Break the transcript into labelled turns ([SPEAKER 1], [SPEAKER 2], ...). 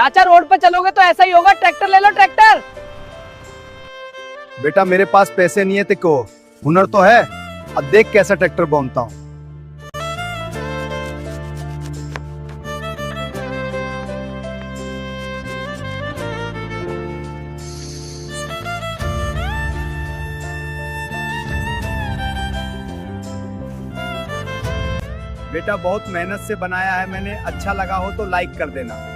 [SPEAKER 1] चाचा रोड पे चलोगे तो ऐसा ही होगा, ट्रैक्टर ले लो ट्रैक्टर।
[SPEAKER 2] बेटा मेरे पास पैसे नहीं है, तेको हुनर तो है। अब देख कैसा ट्रैक्टर बोनता हूँ। बेटा बहुत मेहनत से बनाया है मैंने, अच्छा लगा हो तो लाइक कर देना।